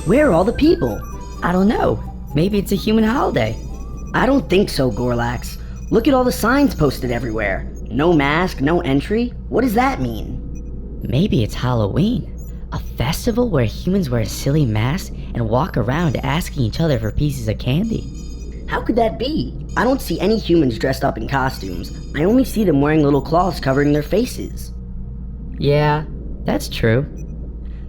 Where are all the people? I don't know. Maybe it's a human holiday. I don't think so, Gorlax. Look at all the signs posted everywhere. No mask, no entry. What does that mean? Maybe it's Halloween. A festival where humans wear silly masks and walk around asking each other for pieces of candy. How could that be? I don't see any humans dressed up in costumes. I only see them wearing little cloths covering their faces. Yeah, that's true.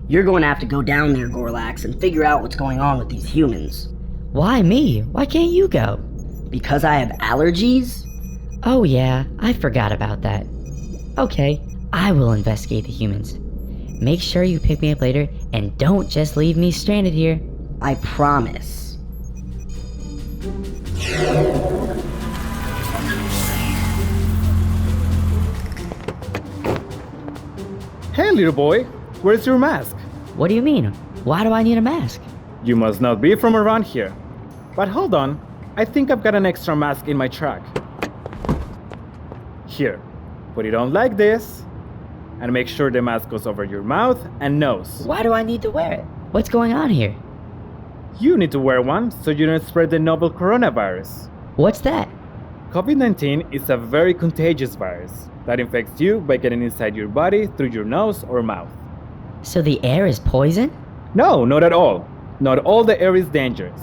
You're going to have to go down there, Gorlax, and figure out what's going on with these humans. Why me? Why can't you go? Because I have allergies? Oh yeah, I forgot about that. Okay, I will investigate the humans. Make sure you pick me up later and don't just leave me stranded here. I promise. Hey, little boy, where's your mask? What do you mean? Why do I need a mask? You must not be from around here. But hold on, I think I've got an extra mask in my truck. Here, put it on like this, and make sure the mask goes over your mouth and nose. Why do I need to wear it? What's going on here? You need to wear one so you don't spread the novel coronavirus. What's that? COVID-19 is a very contagious virus that infects you by getting inside your body through your nose or mouth. So the air is poison? No, not at all. Not all the air is dangerous.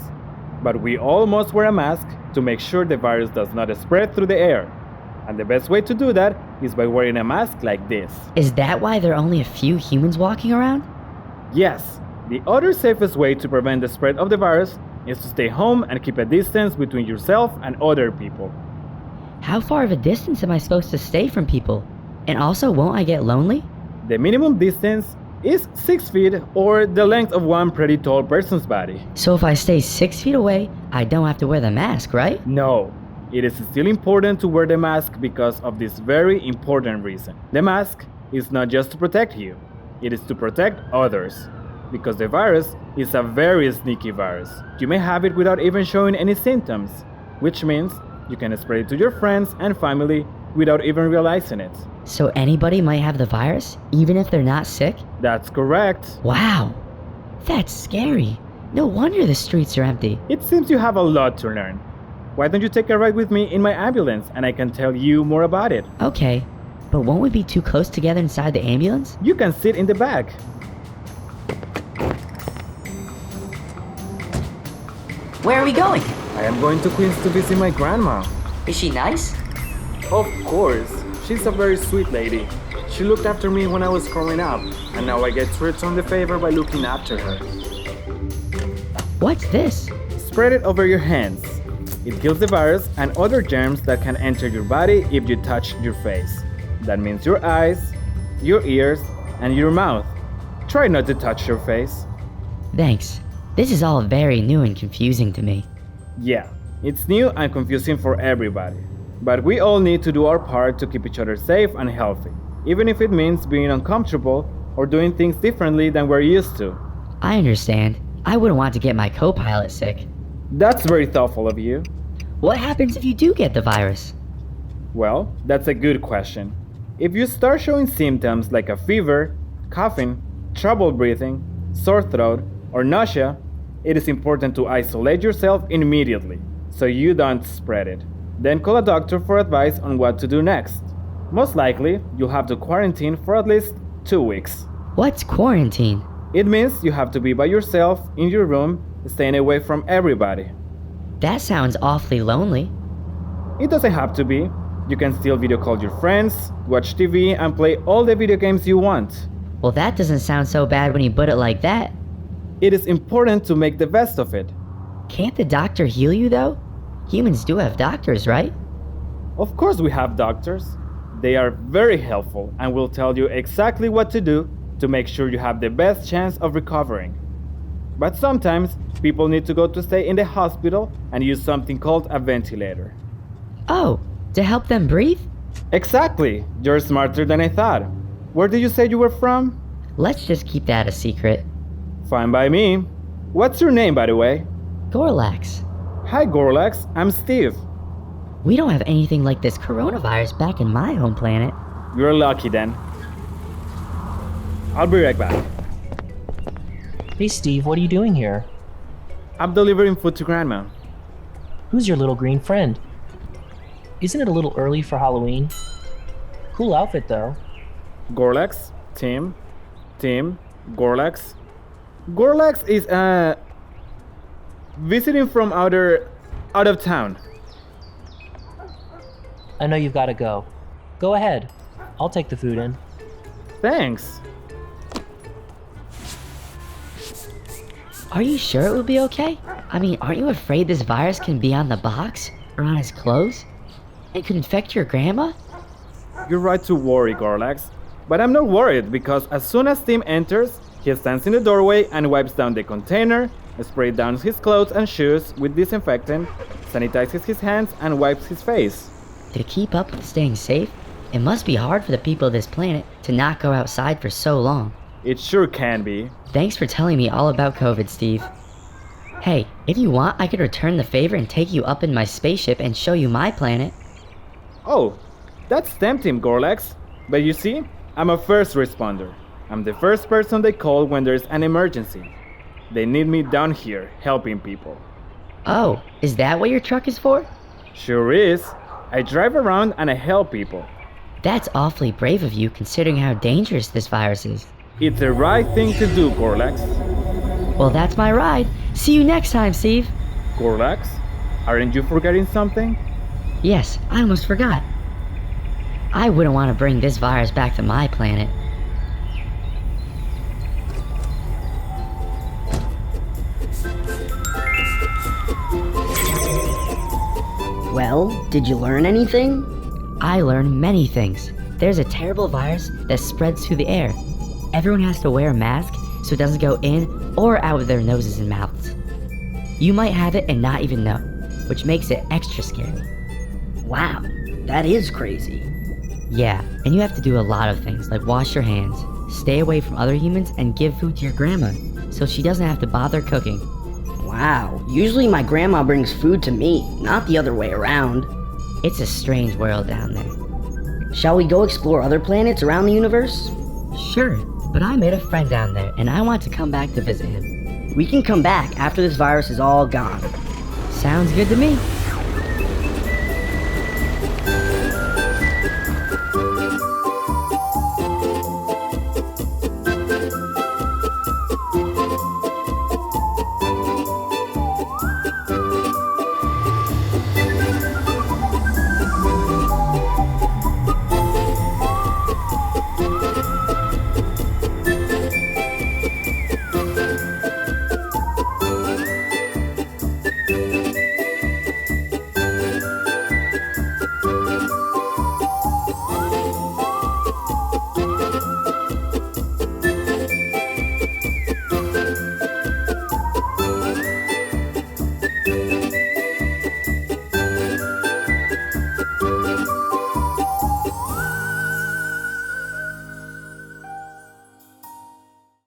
But we all must wear a mask to make sure the virus does not spread through the air. And the best way to do that is by wearing a mask like this. Is that why there are only a few humans walking around? Yes, the other safest way to prevent the spread of the virus is to stay home and keep a distance between yourself and other people. How far of a distance am I supposed to stay from people? And also, won't I get lonely? The minimum distance is 6 feet or the length of one pretty tall person's body. So if I stay 6 feet away, I don't have to wear the mask, right? No, it is still important to wear the mask because of this very important reason. The mask is not just to protect you, it is to protect others. Because the virus is a very sneaky virus. You may have it without even showing any symptoms, which means you can spread it to your friends and family without even realizing it. So anybody might have the virus, even if they're not sick? That's correct. Wow, that's scary. No wonder the streets are empty. It seems you have a lot to learn. Why don't you take a ride with me in my ambulance and I can tell you more about it? Okay, but won't we be too close together inside the ambulance? You can sit in the back. Where are we going? I am going to Queens to visit my grandma. Is she nice? Of course. She's a very sweet lady. She looked after me when I was growing up, and now I get to return the favor by looking after her. What's this? Spread it over your hands. It kills the virus and other germs that can enter your body if you touch your face. That means your eyes, your ears, and your mouth. Try not to touch your face. Thanks. This is all very new and confusing to me. Yeah, it's new and confusing for everybody. But we all need to do our part to keep each other safe and healthy, even if it means being uncomfortable or doing things differently than we're used to. I understand. I wouldn't want to get my co-pilot sick. That's very thoughtful of you. What happens if you do get the virus? Well, that's a good question. If you start showing symptoms like a fever, coughing, trouble breathing, sore throat, or nausea, it is important to isolate yourself immediately so you don't spread it. Then call a doctor for advice on what to do next. Most likely, you'll have to quarantine for at least 2 weeks. What's quarantine? It means you have to be by yourself in your room, staying away from everybody. That sounds awfully lonely. It doesn't have to be. You can still video call your friends, watch TV, and play all the video games you want. Well, that doesn't sound so bad when you put it like that. It is important to make the best of it. Can't the doctor heal you, though? Humans do have doctors, right? Of course we have doctors. They are very helpful and will tell you exactly what to do to make sure you have the best chance of recovering. But sometimes people need to go to stay in the hospital and use something called a ventilator. Oh, to help them breathe? Exactly. You're smarter than I thought. Where did you say you were from? Let's just keep that a secret. Fine by me. What's your name, by the way? Gorlax. Hi, Gorlax. I'm Steve. We don't have anything like this coronavirus back in my home planet. You're lucky then. I'll be right back. Hey Steve, what are you doing here? I'm delivering food to Grandma. Who's your little green friend? Isn't it a little early for Halloween? Cool outfit though. Gorlax, Tim, Gorlax. Gorlax is visiting from out of town. I know you've got to go. Go ahead. I'll take the food in. Thanks. Are you sure it will be okay? I mean, aren't you afraid this virus can be on the box? Or on his clothes? It could infect your grandma? You're right to worry, Gorlax. But I'm not worried because as soon as Tim enters, he stands in the doorway and wipes down the container, sprays down his clothes and shoes with disinfectant, sanitizes his hands and wipes his face. To keep up with staying safe, it must be hard for the people of this planet to not go outside for so long. It sure can be. Thanks for telling me all about COVID, Steve. Hey, if you want, I could return the favor and take you up in my spaceship and show you my planet. Oh, that's tempting, Gorlax. But you see, I'm a first responder. I'm the first person they call when there's an emergency. They need me down here, helping people. Oh, is that what your truck is for? Sure is. I drive around and I help people. That's awfully brave of you considering how dangerous this virus is. It's the right thing to do, Gorlax. Well, that's my ride. See you next time, Steve. Gorlax, aren't you forgetting something? Yes, I almost forgot. I wouldn't want to bring this virus back to my planet. Well, did you learn anything? I learned many things. There's a terrible virus that spreads through the air. Everyone has to wear a mask so it doesn't go in or out of their noses and mouths. You might have it and not even know, which makes it extra scary. Wow, that is crazy. Yeah, and you have to do a lot of things like wash your hands, stay away from other humans, and give food to your grandma so she doesn't have to bother cooking. Wow, usually my grandma brings food to me, not the other way around. It's a strange world down there. Shall we go explore other planets around the universe? Sure, but I made a friend down there and I want to come back to visit him. We can come back after this virus is all gone. Sounds good to me.